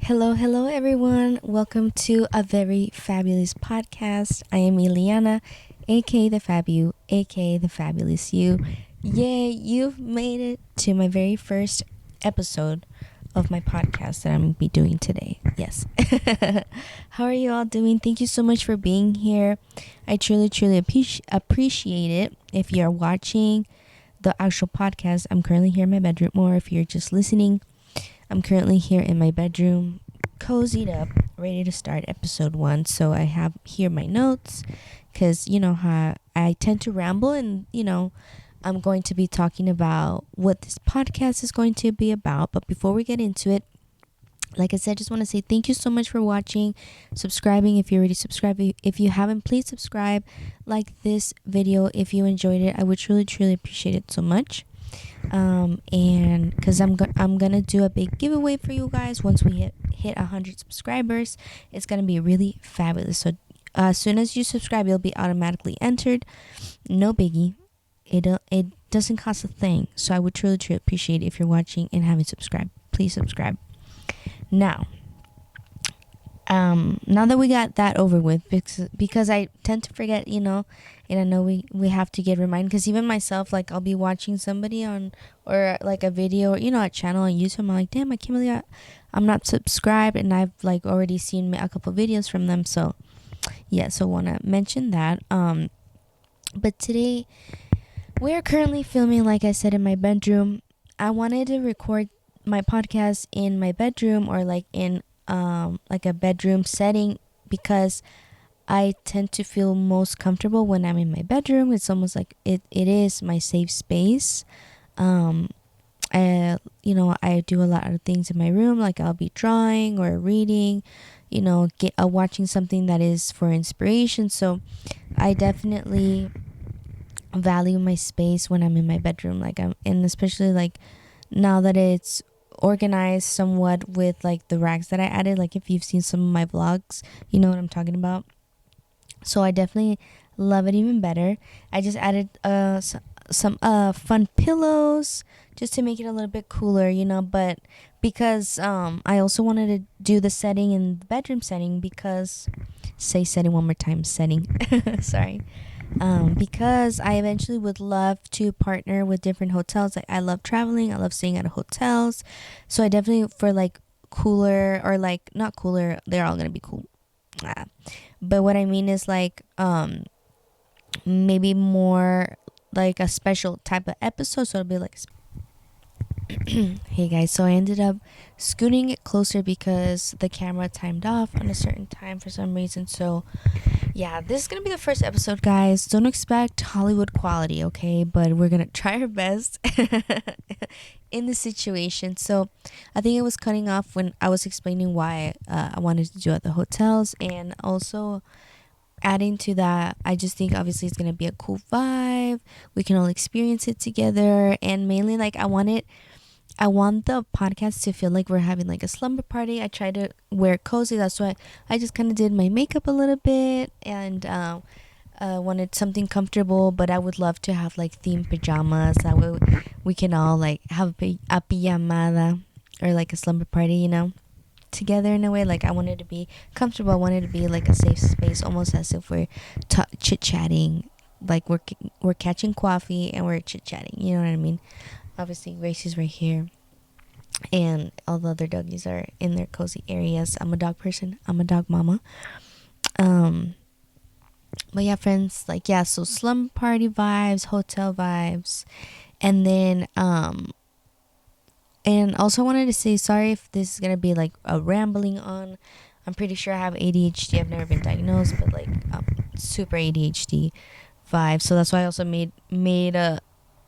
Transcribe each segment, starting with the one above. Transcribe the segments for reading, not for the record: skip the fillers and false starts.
Hello, everyone. Welcome to a very fabulous podcast. I am Ileana, aka the FabYou, aka the Fabulous You. Yay, you've made it to my very first episode of my podcast that I'm going to be doing today. Yes. How are you all doing? Thank you so much for being here. I truly appreciate it. If you're watching the actual podcast, I'm currently here in my bedroom, or if you're just listening, I'm currently here in my bedroom, cozied up, ready to start episode 1. So I have here my notes, because you know how I tend to ramble, and I'm going to be talking about what this podcast is going to be about. But before we get into it, like I said, I just want to say thank you so much for watching, subscribing if you already subscribed. If you haven't, please subscribe, like this video if you enjoyed it. I would truly appreciate it so much. And because I'm gonna do a big giveaway for you guys once we hit 100 subscribers. It's gonna be really fabulous. So as soon as you subscribe, you'll be automatically entered. No biggie. It doesn't cost a thing. So I would truly appreciate it if you're watching and haven't subscribed. Please subscribe. Now that we got that over with, because I tend to forget, and I know we have to get reminded, because even myself, like, I'll be watching somebody or like a video, or a channel on YouTube. I'm like, damn, I can't believe I'm not subscribed, and I've like already seen a couple videos from them. So yeah, so want to mention that. But today we are currently filming, like I said, in my bedroom. I wanted to record my podcast in my bedroom, or like in like a bedroom setting, because I tend to feel most comfortable when I'm in my bedroom. It's almost like it is my safe space. I do a lot of things in my room, like I'll be drawing or reading, watching something that is for inspiration. So I definitely value my space when I'm in my bedroom, and especially like now that it's organized somewhat with like the racks that I added. Like if you've seen some of my vlogs, you know what I'm talking about. So I definitely love it even better. I just added some fun pillows just to make it a little bit cooler, but because I also wanted to do the setting in the bedroom setting, because say setting one more time, setting sorry. Because I eventually would love to partner with different hotels. Like I love traveling, I love staying at hotels. So I definitely, for like cooler, or like not cooler, they're all gonna be cool. But what I mean is like maybe more like a special type of episode. So it'll be like hey guys, so I ended up scooting it closer because the camera timed off on a certain time for some reason. So yeah, this is gonna be the first episode, guys. Don't expect Hollywood quality, okay? But we're gonna try our best in the situation. So I think it was cutting off when I was explaining why I wanted to do at the hotels, and also adding to that, I just think obviously it's gonna be a cool vibe. We can all experience it together, and mainly like I want the podcast to feel like we're having like a slumber party. I try to wear cozy. That's why I just kind of did my makeup a little bit, and wanted something comfortable. But I would love to have like themed pajamas. That way we can all like have a pijamada, or like a slumber party, together in a way. Like I wanted to be comfortable. I wanted to be like a safe space, almost as if we're chit-chatting. Like we're catching coffee and we're chit-chatting. You know what I mean? Obviously, Gracie's right here, and all the other doggies are in their cozy areas. I'm a dog person. I'm a dog mama. But yeah, friends, like, yeah, so slum party vibes, hotel vibes, and then and also wanted to say sorry if this is gonna be like a rambling on. I'm pretty sure I have ADHD. I've never been diagnosed, but like super ADHD vibe. So that's why I also made a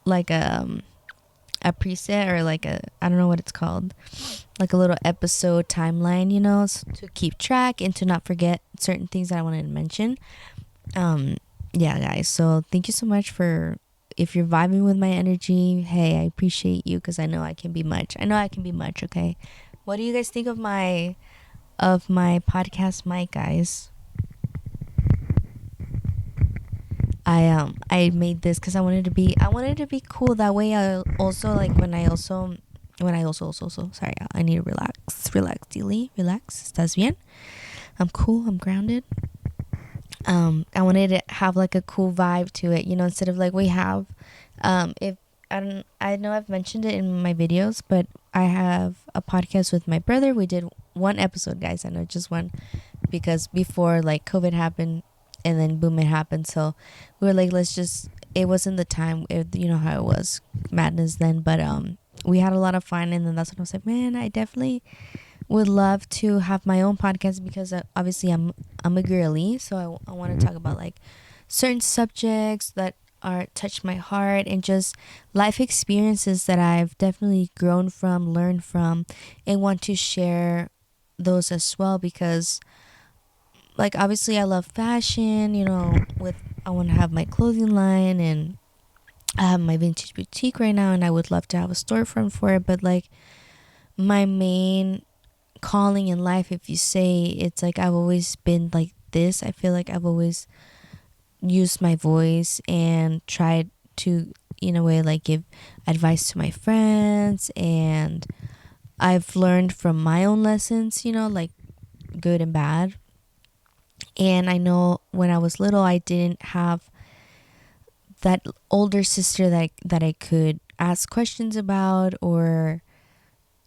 like a preset, or like I don't know what it's called, like a little episode timeline, so to keep track and to not forget certain things that I wanted to mention. Yeah, guys, so thank you so much if you're vibing with my energy. Hey, I appreciate you, because I know I can be much. Okay, what do you guys think of my podcast mic, guys? I made this because I wanted to be cool. That way I also, like, when I also when I also sorry, I need to relax, Dilly, relax. ¿Estás bien? I'm cool. I'm grounded. I wanted to have like a cool vibe to it, you know, instead of like we have, if I know I've mentioned it in my videos, but I have a podcast with my brother. We did one episode, guys. I know just one, because before like COVID happened, and then boom, it happened. So we were like, it wasn't the time, you know how it was, madness then, but we had a lot of fun. And then that's when I was like, man, I definitely would love to have my own podcast, because obviously I'm a girly, so I want to talk about like certain subjects that are touch my heart, and just life experiences that I've definitely grown from, learned from, and want to share those as well, because like obviously I love fashion, you know, I want to have my clothing line, and I have my vintage boutique right now, and I would love to have a storefront for it. But like my main calling in life, if you say, it's like I've always been like this. I feel like I've always used my voice and tried to, in a way, like give advice to my friends, and I've learned from my own lessons, you know, like good and bad. And I know when I was little, I didn't have that older sister that I could ask questions about, or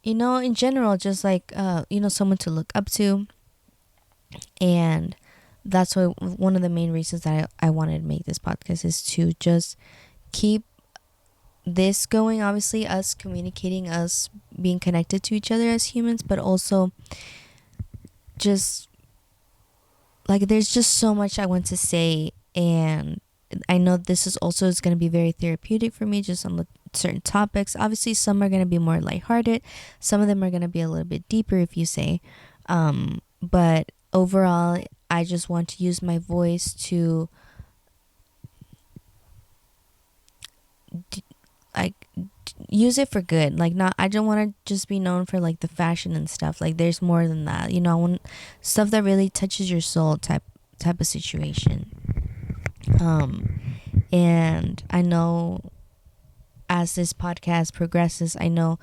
you know, in general, just like you know, someone to look up to. And that's why one of the main reasons that I wanted to make this podcast is to just keep this going. Obviously, us communicating, us being connected to each other as humans, but also just like there's just so much I want to say. And I know this is going to be very therapeutic for me, just on certain topics. Obviously, some are going to be more lighthearted, some of them are going to be a little bit deeper, if you say. But overall, I just want to use my voice to use it for good. Like, not, I don't want to just be known for like the fashion and stuff. Like, there's more than that, you know. I want stuff that really touches your soul, type of situation. And I know as this podcast progresses, I know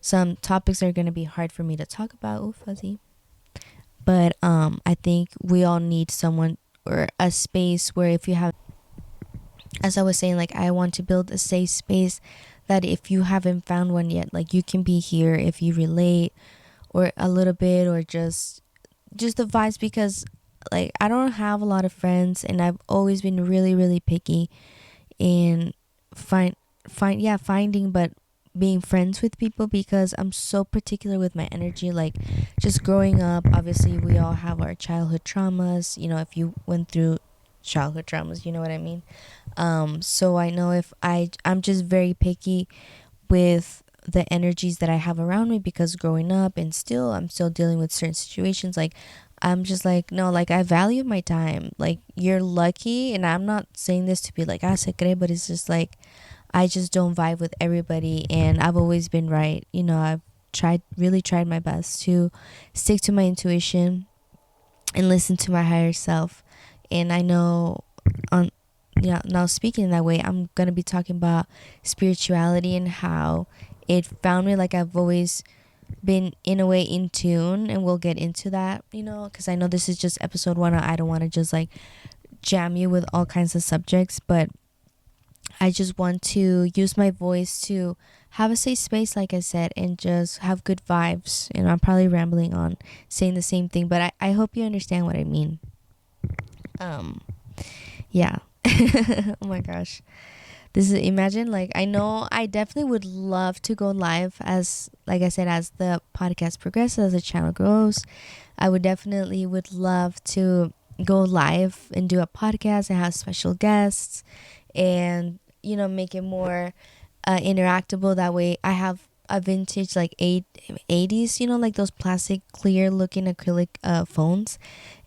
some topics are going to be hard for me to talk about. Oh, fuzzy. But I think we all need someone or a space where, if you have, as I was saying, like I want to build a safe space that if you haven't found one yet, like you can be here if you relate, or a little bit, or just the vibes. Because like I don't have a lot of friends, and I've always been really, really picky in finding, but being friends with people, because I'm so particular with my energy. Like, just growing up, obviously we all have our childhood traumas, you know. If you went through childhood traumas, you know what I mean. So I know if I'm just very picky with the energies that I have around me, because growing up, and I'm still dealing with certain situations. Like, I'm just like, no, like I value my time. Like, you're lucky, and I'm not saying this to be like se cree, but it's just like I just don't vibe with everybody, and I've always been right. You know, I've really tried my best to stick to my intuition and listen to my higher self. And I know now speaking that way, I'm going to be talking about spirituality and how it found me. Like, I've always been in a way in tune, and we'll get into that, you know, because I know this is just episode 1. I don't want to just like jam you with all kinds of subjects, but I just want to use my voice to have a safe space, like I said, and just have good vibes. And I'm probably rambling on, saying the same thing, but I hope you understand what I mean. Yeah. Oh my gosh. Imagine, like, I know I definitely would love to go live, as, like I said, as the podcast progresses, as the channel grows. I would love to go live and do a podcast and have special guests, and, you know, make it more interactable. That way I have a vintage, like 80s, you know, like those plastic clear looking acrylic phones.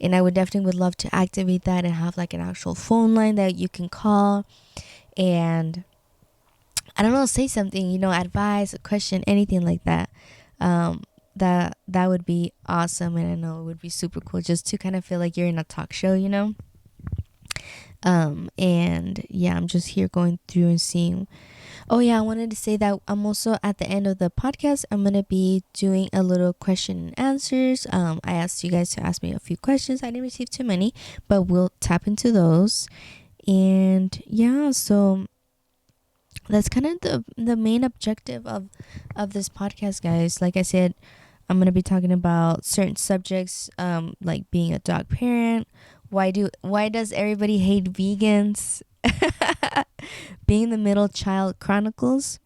And I would definitely would love to activate that and have like an actual phone line that you can call, and I don't know, say something, you know, advice, a question, anything like that. That would be awesome. And I know it would be super cool, just to kind of feel like you're in a talk show, you know. And yeah, I'm just here going through and seeing. Oh yeah, I wanted to say that I'm also at the end of the podcast. I'm gonna be doing a little question and answers. I asked you guys to ask me a few questions. I didn't receive too many, but we'll tap into those. And yeah, so that's kind of the main objective of this podcast, guys. Like I said, I'm gonna be talking about certain subjects, like being a dog parent. Why does everybody hate vegans? Being the middle child chronicles.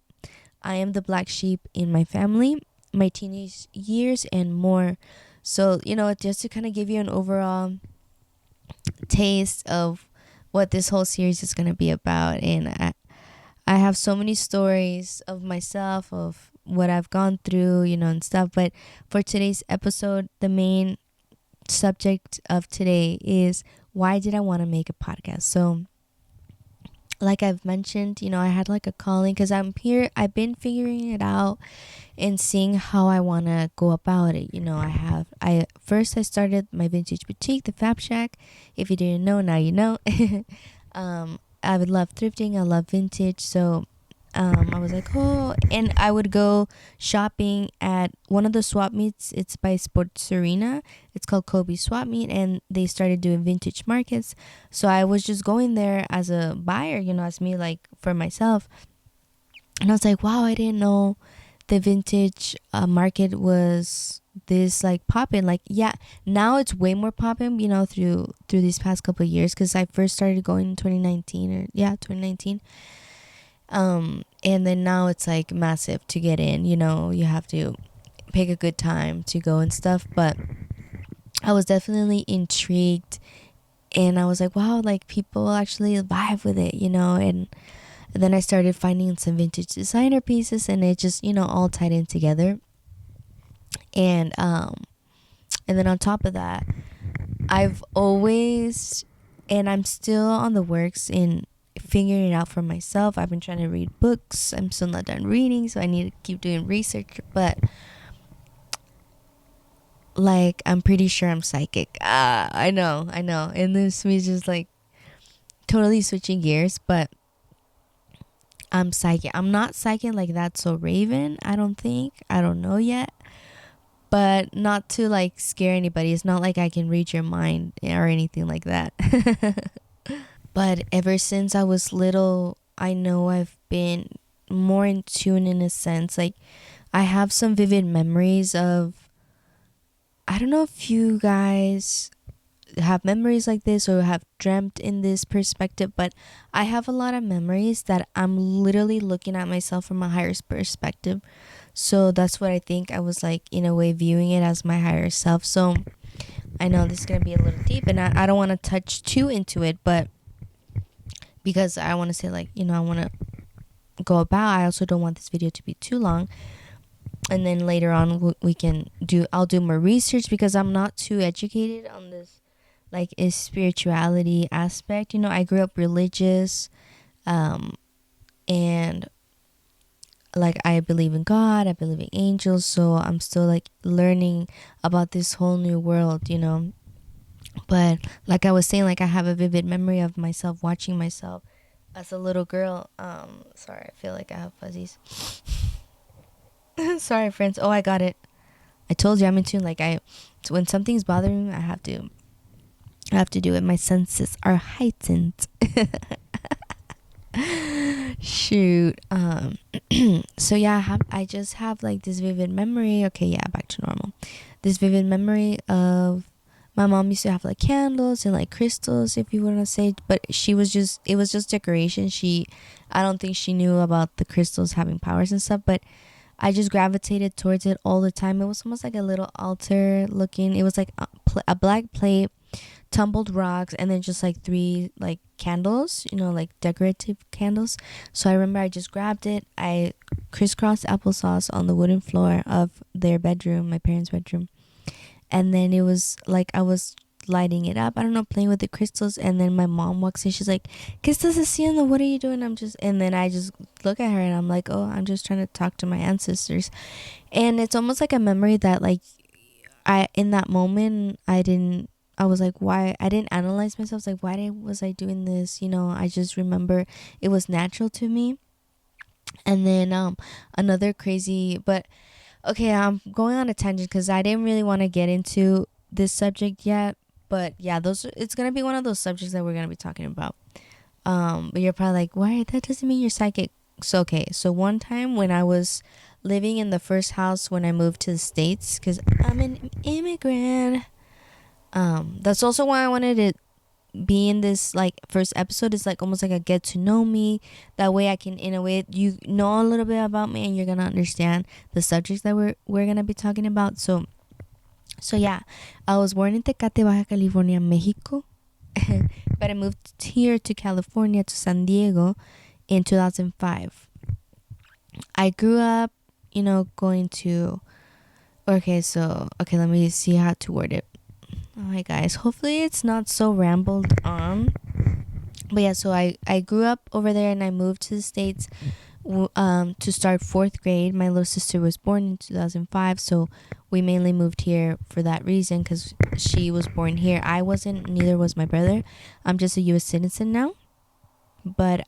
I am the black sheep in my family, my teenage years, and more. So, just to kind of give you an overall taste of what this whole series is going to be about. And I have so many stories of myself, of what I've gone through, and stuff. But for today's episode, the main subject of today is why did I want to make a podcast? So, like I've mentioned, I had like a calling because I'm here. I've been figuring it out and seeing how I want to go about it. I started my vintage boutique, the Fab Shack. If you didn't know, now you know. I would love thrifting. I love vintage. So I was like, oh, and I would go shopping at one of the swap meets. It's by Sports Arena. It's called Kobe Swap Meet, and they started doing vintage markets. So I was just going there as a buyer, as me, like for myself. And I was like, wow, I didn't know the vintage market was this like popping. Like, yeah, now it's way more popping, through these past couple of years, because I first started going in 2019. And then now it's like massive to get in. You have to pick a good time to go and stuff. But I was definitely intrigued, and I was like, wow, like people actually vibe with it, and then I started finding some vintage designer pieces, and it just, all tied in together. And then on top of that, I've always, and I'm still on the works in figuring it out for myself. I've been trying to read books. I'm still not done reading, so I need to keep doing research. But like, I'm pretty sure I'm psychic. I know. And this means just like totally switching gears, but I'm psychic. I'm not psychic like that. So Raven, I don't think. I don't know yet. But not to like scare anybody. It's not like I can read your mind or anything like that. But ever since I was little, I know I've been more in tune in a sense. Like, I have some vivid memories of, I don't know if you guys have memories like this or have dreamt in this perspective, but I have a lot of memories that I'm literally looking at myself from a higher perspective. So that's what I think. I was like, in a way, viewing it as my higher self. So I know this is going to be a little deep, and I don't want to touch too into it, but because I want to say, like, I want to go about, I also don't want this video to be too long. And then later on I'll do more research, because I'm not too educated on this, like, is spirituality aspect. I grew up religious, and like, I believe in God, I believe in angels, so I'm still like learning about this whole new world. But like I was saying, like, I have a vivid memory of myself watching myself as a little girl. Sorry, I feel like I have fuzzies. Sorry, friends. Oh, I got it. I told you I'm in tune. Like, when something's bothering me, I have to do it. My senses are heightened. Shoot. So yeah, I just have like this vivid memory. Okay, yeah, back to normal. This vivid memory of my mom used to have like candles and like crystals, if you want to say, but it was just decoration. I don't think she knew about the crystals having powers and stuff, but I just gravitated towards it all the time. It was almost like a little altar looking. It was like a black plate, tumbled rocks, and then just like 3 like candles, like decorative candles. So I remember I just grabbed it. I crisscrossed applesauce on the wooden floor of their bedroom, my parents' bedroom. And then it was like I was lighting it up, I don't know, playing with the crystals, and then my mom walks in. She's like, ¿Qué estás haciendo? What are you doing? And then I just look at her and I'm like, oh, I'm just trying to talk to my ancestors. And it's almost like a memory that, like, in that moment, I was like, why? I didn't analyze myself. Like, why was I doing this? I just remember it was natural to me. And then another crazy, but okay, I'm going on a tangent because I didn't really want to get into this subject yet. But yeah, it's gonna be one of those subjects that we're gonna be talking about. But you're probably like, why? That doesn't mean you're psychic. So okay, so one time when I was living in the first house when I moved to the States, because I'm an immigrant. That's also why I wanted to be in this like first episode. Is like almost like a get to know me. That way I can, in a way, you know a little bit about me and you're gonna understand the subjects that we're gonna be talking about. So yeah, I was born in Tecate, Baja California, Mexico. But I moved here to California, to San Diego, in 2005. I grew up, going to. Okay, let me see how to word it. Alright, guys. Hopefully, it's not so rambled on. But yeah, so I grew up over there and I moved to the States to start fourth grade. My little sister was born in 2005, so we mainly moved here for that reason because she was born here. I wasn't, neither was my brother. I'm just a U.S. citizen now. But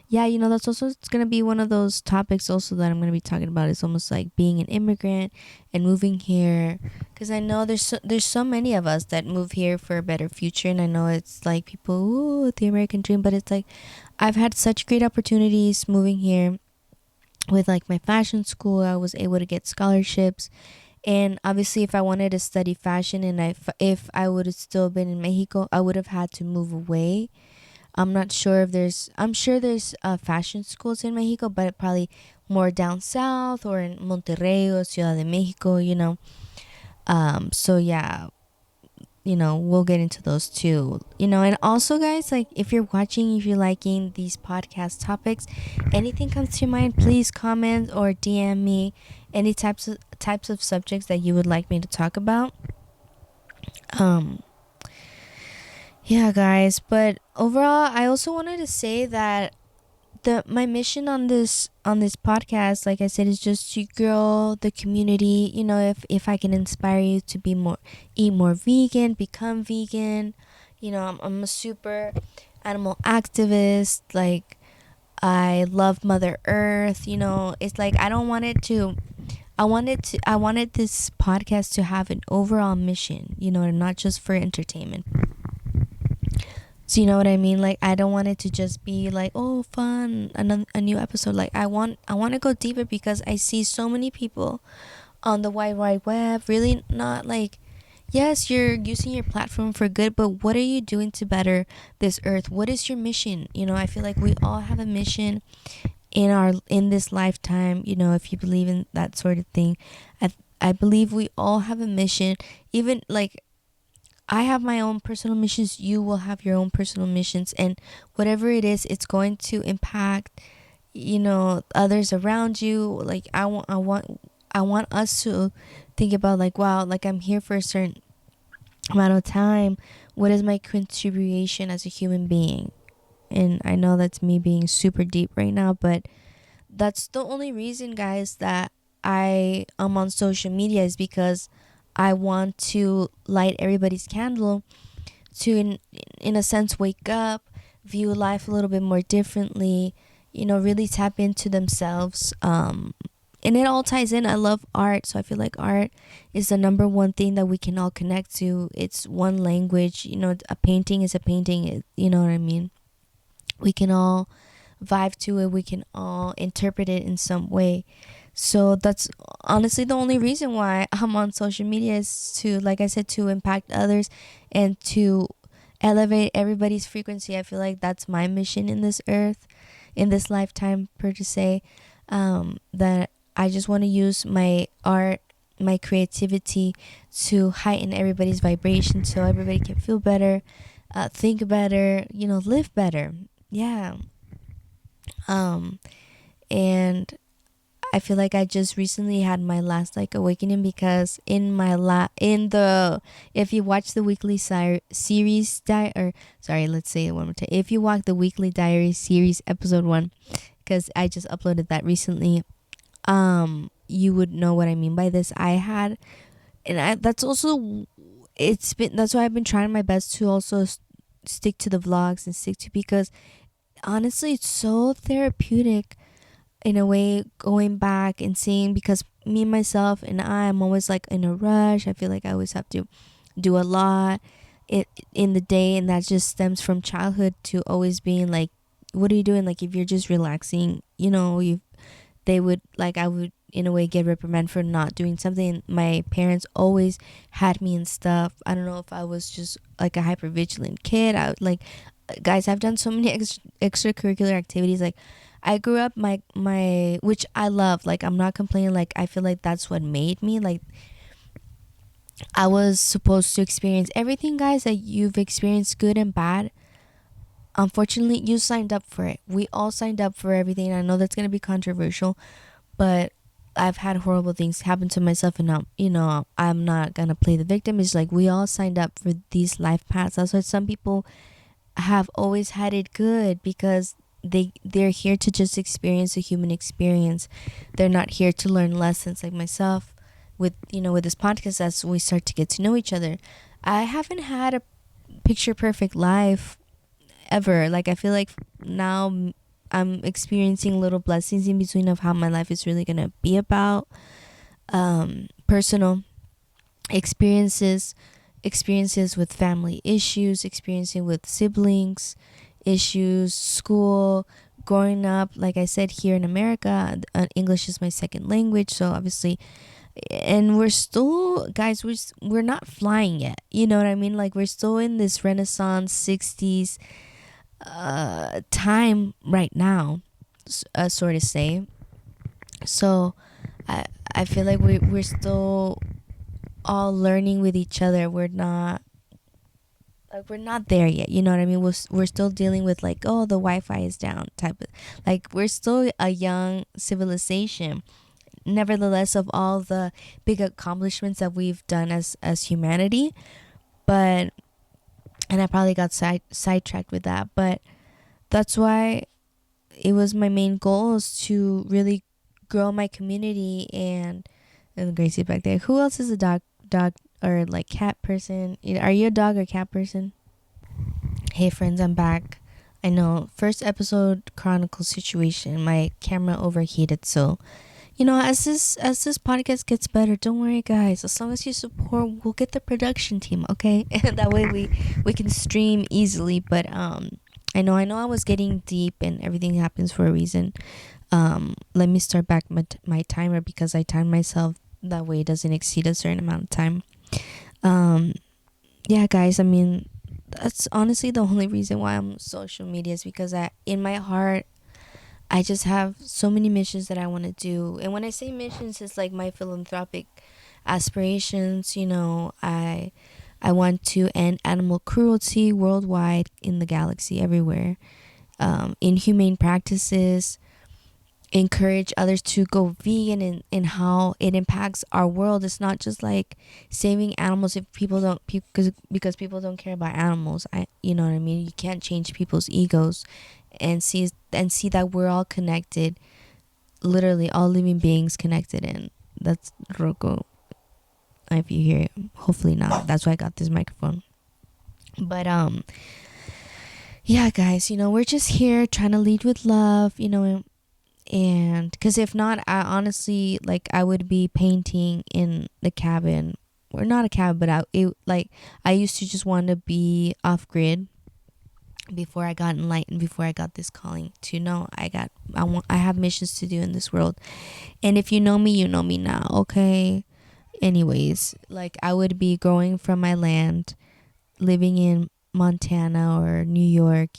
yeah, that's also, it's gonna be one of those topics also that I'm gonna be talking about. It's almost like being an immigrant and moving here, because I know there's so many of us that move here for a better future, and I know it's like people, ooh, the American dream, but it's like I've had such great opportunities moving here with like my fashion school. I was able to get scholarships, and obviously if I wanted to study fashion and if I would have still been in Mexico, I would have had to move away. I'm not sure if I'm sure there's fashion schools in Mexico, but probably more down south or in Monterrey or Ciudad de Mexico, So yeah, we'll get into those too. And also, guys, like if you're watching, if you're liking these podcast topics, anything comes to your mind, please comment or DM me any types of subjects that you would like me to talk about. Yeah, guys, but overall, I also wanted to say that my mission on this podcast, like I said, is just to grow the community. If I can inspire you to eat more vegan, become vegan. I'm a super animal activist. Like, I love Mother Earth. It's like I don't want it to. I wanted this podcast to have an overall mission. And not just for entertainment. So you know what I mean? Like, I don't want it to just be like, oh, fun, a new episode. Like, I want to go deeper because I see so many people on the wide web really not like, yes, you're using your platform for good, but what are you doing to better this earth? What is your mission? I feel like we all have a mission in this lifetime. If you believe in that sort of thing, I believe we all have a mission. Even like, I have my own personal missions. You will have your own personal missions, and whatever it is, it's going to impact, others around you. Like, I want us to think about like, wow, like I'm here for a certain amount of time. What is my contribution as a human being? And I know that's me being super deep right now, but that's the only reason, guys, that I am on social media, is because I want to light everybody's candle to, in a sense, wake up, view life a little bit more differently, really tap into themselves. And it all ties in. I love art, so I feel like art is the number one thing that we can all connect to. It's one language. A painting is a painting. You know what I mean? We can all vibe to it. We can all interpret it in some way. So that's honestly the only reason why I'm on social media, is to, like I said, to impact others and to elevate everybody's frequency. I feel like that's my mission in this earth, in this lifetime, per to say, that I just want to use my art, my creativity to heighten everybody's vibration so everybody can feel better, think better, live better. Yeah. And I feel like I just recently had my last like awakening, because if you watch the weekly series let's say it one more time. If you watch the weekly diary series episode 1, because I just uploaded that recently, you would know what I mean by this. That's why I've been trying my best to also stick to the vlogs and stick to, because honestly, it's so therapeutic in a way going back and seeing, because me myself and I'm always like in a rush. I feel like I always have to do a lot in the day, and that just stems from childhood to always being like, what are you doing? Like if you're just relaxing, you they would like, I would in a way get reprimanded for not doing something. My parents always had me in stuff. I don't know if I was just like a hyper vigilant kid. I would like, guys, I've done so many extracurricular activities. Like I grew up my which I love, like I'm not complaining, like I feel like that's what made me. Like I was supposed to experience everything, guys, that you've experienced, good and bad. Unfortunately, you signed up for it. We all signed up for everything. I know that's going to be controversial, but I've had horrible things happen to myself, and I'm not going to play the victim. It's like we all signed up for these life paths. That's why some people have always had it good, because they're here to just experience the human experience. They're not here to learn lessons, like myself with this podcast. As we start to get to know each other, I haven't had a picture perfect life ever. Like I feel like now I'm experiencing little blessings in between of how my life is really gonna be about. Personal experiences, experiences with family issues, experiencing with siblings issues, school, growing up, like I said, here in America. English is my second language, so obviously, and we're still, guys, we're not flying yet, you know what I mean? Like we're still in this Renaissance 60s time right now, sort of say. So I feel like we're still all learning with each other. We're not there yet, you know what I mean? We're still dealing with like, oh, the Wi-Fi is down type of, like we're still a young civilization. Nevertheless, of all the big accomplishments that we've done as humanity, but, and I probably got sidetracked with that, but that's why it was my main goal, is to really grow my community. And Gracie back there, who else is a dog or like cat person? Are you a dog or cat person? Hey friends, I'm back. I know, first episode chronicle situation, my camera overheated, so as this podcast gets better, don't worry guys, as long as you support, we'll get the production team, okay? And that way we can stream easily. But I know I was getting deep, and everything happens for a reason. Let me start back my timer, because I time myself, that way it doesn't exceed a certain amount of time. Yeah guys, I mean, that's honestly the only reason why I'm on social media, is because in my heart, I just have so many missions that I want to do. And when I say missions, it's like my philanthropic aspirations. I want to end animal cruelty worldwide, in the galaxy, everywhere. Inhumane practices, encourage others to go vegan, and how it impacts our world. It's not just like saving animals if people don't, because people don't care about animals. You know what I mean? You can't change people's egos, and see that we're all connected, literally all living beings connected. And that's Rocco, if you hear it. Hopefully not, that's why I got this microphone. But yeah guys, we're just here trying to lead with love, and because if not, I honestly, like, I would be painting in the cabin, or not a cabin, but I used to just want to be off grid before I got enlightened, before I got this calling to know I have missions to do in this world. And if you know me, you know me now, okay? Anyways, like, I would be growing from my land, living in Montana or New York,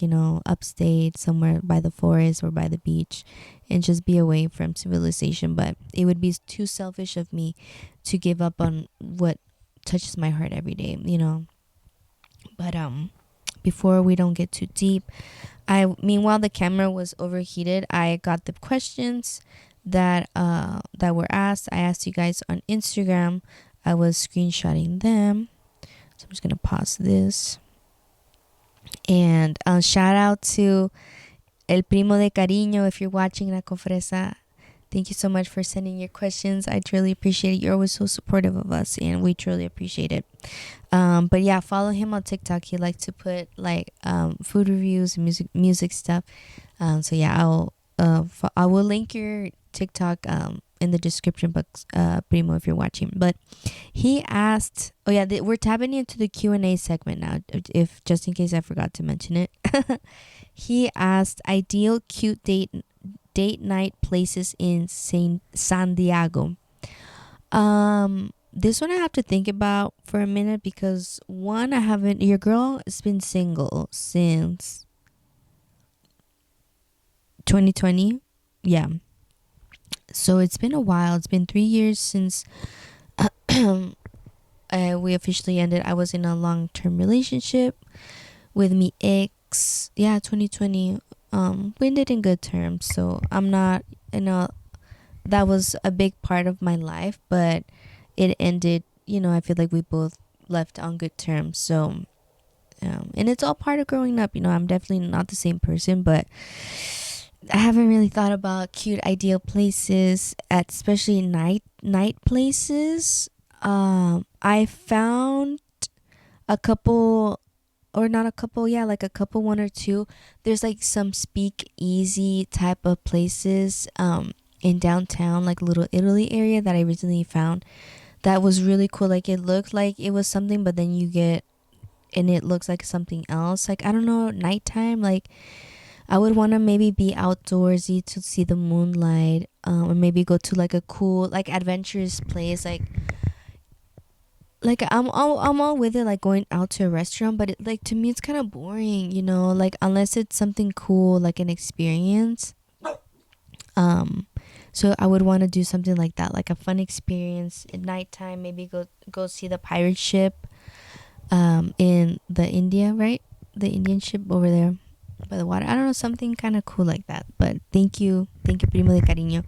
upstate, somewhere by the forest or by the beach, and just be away from civilization. But it would be too selfish of me to give up on what touches my heart every day, But before we don't get too deep, meanwhile the camera was overheated, I got the questions that were asked. I asked you guys on Instagram. I was screenshotting them, so I'm just gonna pause this. And shout out to El Primo de Cariño, if you're watching, Naco Fresa. Thank you so much for sending your questions. I truly appreciate it. You're always so supportive of us, and we truly appreciate it. But yeah, follow him on TikTok. He likes to put like food reviews and music stuff. So yeah, I'll I will link your TikTok in the description box, Primo, if you're watching. But he asked, oh yeah, we're tapping into the Q&A segment now, if just in case I forgot to mention it. He asked ideal cute date night places in San Diego. This one I have to think about for a minute, because one, your girl has been single since 2020. Yeah. So it's been a while. It's been 3 years since we officially ended. I was in a long-term relationship with me ex. Yeah, 2020. We ended in good terms. So I'm not, that was a big part of my life, but it ended, I feel like we both left on good terms. So, and it's all part of growing up. I'm definitely not the same person, but I haven't really thought about cute ideal places, especially night places. I found a couple, or not a couple, yeah, like a couple, one or two. There's like some speak easy type of places in downtown, like Little Italy area, that I recently found that was really cool. Like it looked like it was something, but then and it looks like something else. Like, I don't know, nighttime, like I would want to maybe be outdoorsy to see the moonlight, or maybe go to like a cool, like adventurous place. Like I'm all with it, like going out to a restaurant, but like to me it's kind of boring, like unless it's something cool, like an experience. So I would want to do something like that, like a fun experience at nighttime. Maybe go see the pirate ship, in the India, right? The Indian ship over there by the water. I don't know, something kind of cool like that. But thank you, Primo de Cariño,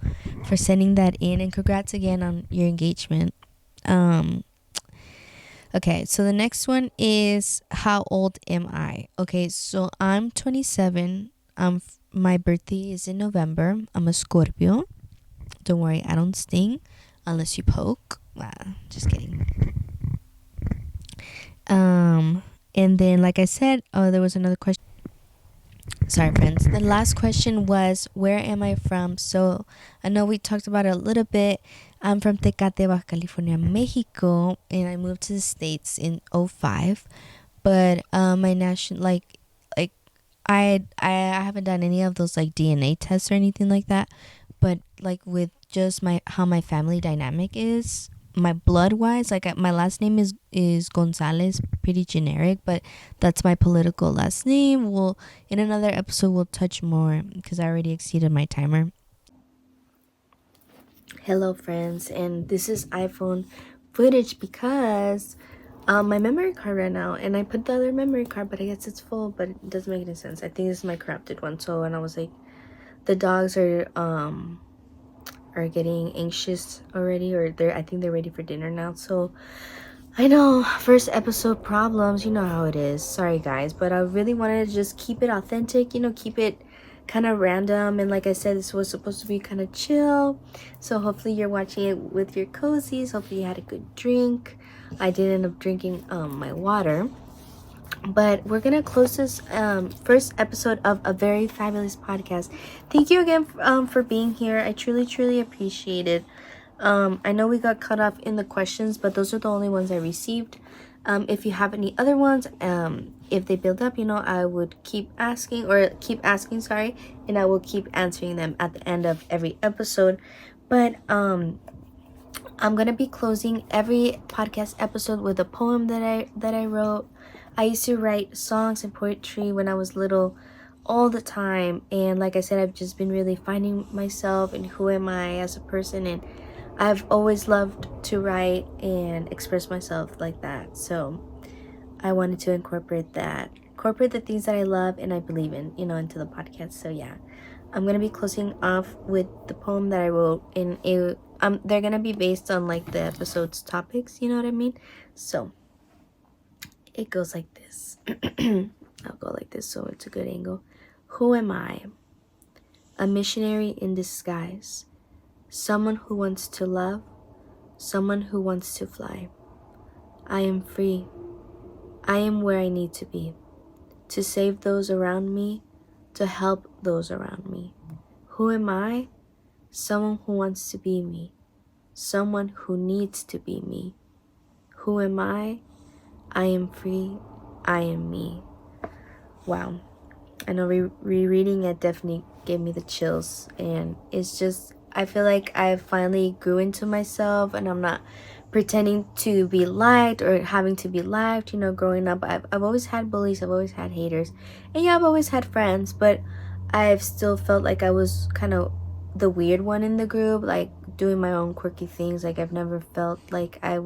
for sending that in, and congrats again on your engagement. Okay, so the next one is, how old am I? Okay, so I'm 27. My birthday is in November. I'm a Scorpio. Don't worry, I don't sting unless you poke. Just kidding. And then, like I said, there was another question. Sorry, friends. The last question was, where am I from? So I know we talked about it a little bit. I'm from Tecate, Baja California, Mexico, and I moved to the States in 2005. But my national, like I haven't done any of those like DNA tests or anything like that. But like with just how my family dynamic is, my blood wise, like my last name is Gonzalez, pretty generic, but that's my political last name. In another episode we'll touch more, because I already exceeded my timer. Hello friends, and this is iPhone footage because my memory card ran out, and I put the other memory card, but I guess it's full, but it doesn't make any sense. I think this is my corrupted one. So, and I was like, the dogs are getting anxious already, or I think they're ready for dinner now. So I know, first episode problems, you know how it is. Sorry guys, but I really wanted to just keep it authentic, keep it kind of random. And like I said, this was supposed to be kind of chill, so hopefully you're watching it with your cozies. Hopefully you had a good drink. I did end up drinking my water. But we're gonna close this first episode of a very fabulous podcast. Thank you again for being here. I truly appreciate it. I know we got cut off in the questions, but those are the only ones I received. If you have any other ones, if they build up, I would keep asking, sorry, and I will keep answering them at the end of every episode. But I'm gonna be closing every podcast episode with a poem that I wrote. I used to write songs and poetry when I was little, all the time, and like I said, I've just been really finding myself and who am I as a person, and I've always loved to write and express myself like that. So I wanted to incorporate the things that I love and I believe in, into the podcast. So yeah, I'm gonna be closing off with the poem that I wrote, and they're gonna be based on like the episode's topics, you know what I mean? So it goes like this. I'll go like this so it's a good angle. Who am I? A missionary in disguise. Someone who wants to love. Someone who wants to fly. I am free. I am where I need to be. To save those around me. To help those around me. Who am I? Someone who wants to be me. Someone who needs to be me. Who am I? I am free. I am me. Wow. I know rereading it definitely gave me the chills, and it's just, I feel like I finally grew into myself, and I'm not pretending to be liked or having to be liked. You know, growing up, I've always had bullies, I've always had haters, and yeah, I've always had friends, but I've still felt like I was kind of the weird one in the group, like doing my own quirky things. Like I've never felt like I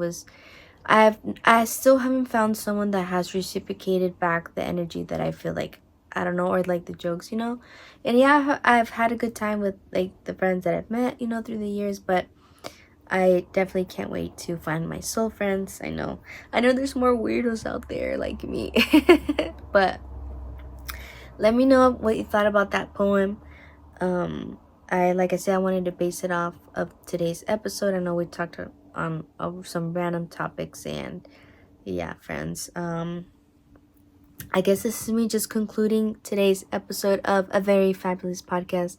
still haven't found someone that has reciprocated back the energy that I feel like, I don't know, or like the jokes, you know. And yeah, I've had a good time with like the friends that I've met, you know, through the years, but I definitely can't wait to find my soul friends. I know there's more weirdos out there like me. But let me know what you thought about that poem. Like I said, I wanted to base it off of today's episode. I know we talked on some random topics, and yeah, friends. I guess this is me just concluding today's episode of A Very Fabulous Podcast.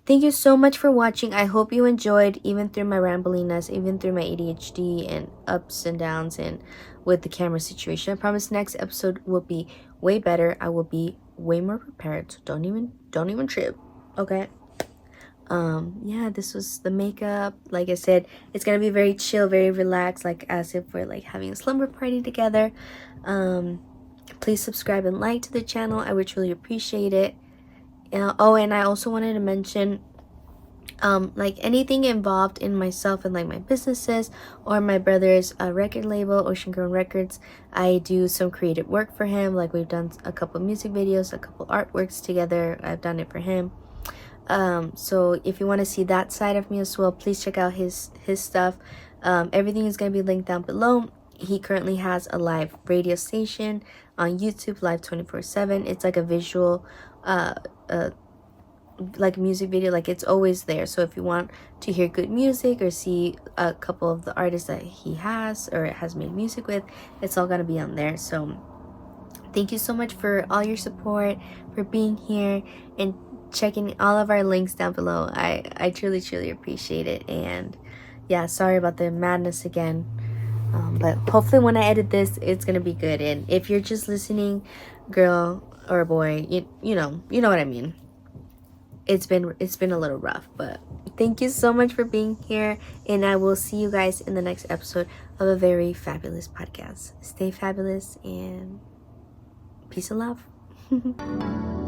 Thank you so much for watching. I hope you enjoyed, even through my rambliness, even through my ADHD and ups and downs, and with the camera situation. I promise next episode will be way better. I will be way more prepared, so don't even trip, okay? Yeah, this was the makeup. Like I said, it's gonna be very chill, very relaxed, like as if we're like having a slumber party together. Please subscribe and like to the channel. I would truly appreciate it. Oh, and I also wanted to mention, like anything involved in myself and like my businesses or my brother's record label, Ocean Grown Records. I do some creative work for him. Like we've done a couple music videos, a couple artworks together. I've done it for him. So if you want to see that side of me as well, please check out his stuff. Everything is going to be linked down below. He currently has a live radio station on YouTube, live 24/7. It's like a visual like music video, like it's always there. So if you want to hear good music or see a couple of the artists that he has or has made music with, it's all going to be on there. So thank you so much for all your support, for being here and checking all of our links down below. I truly appreciate it. And yeah, sorry about the madness again, but hopefully when I edit this, it's gonna be good. And if you're just listening, girl or boy, you know what I mean. It's been a little rough, but thank you so much for being here, and I will see you guys in the next episode of A Very Fabulous Podcast. Stay fabulous, and peace and love.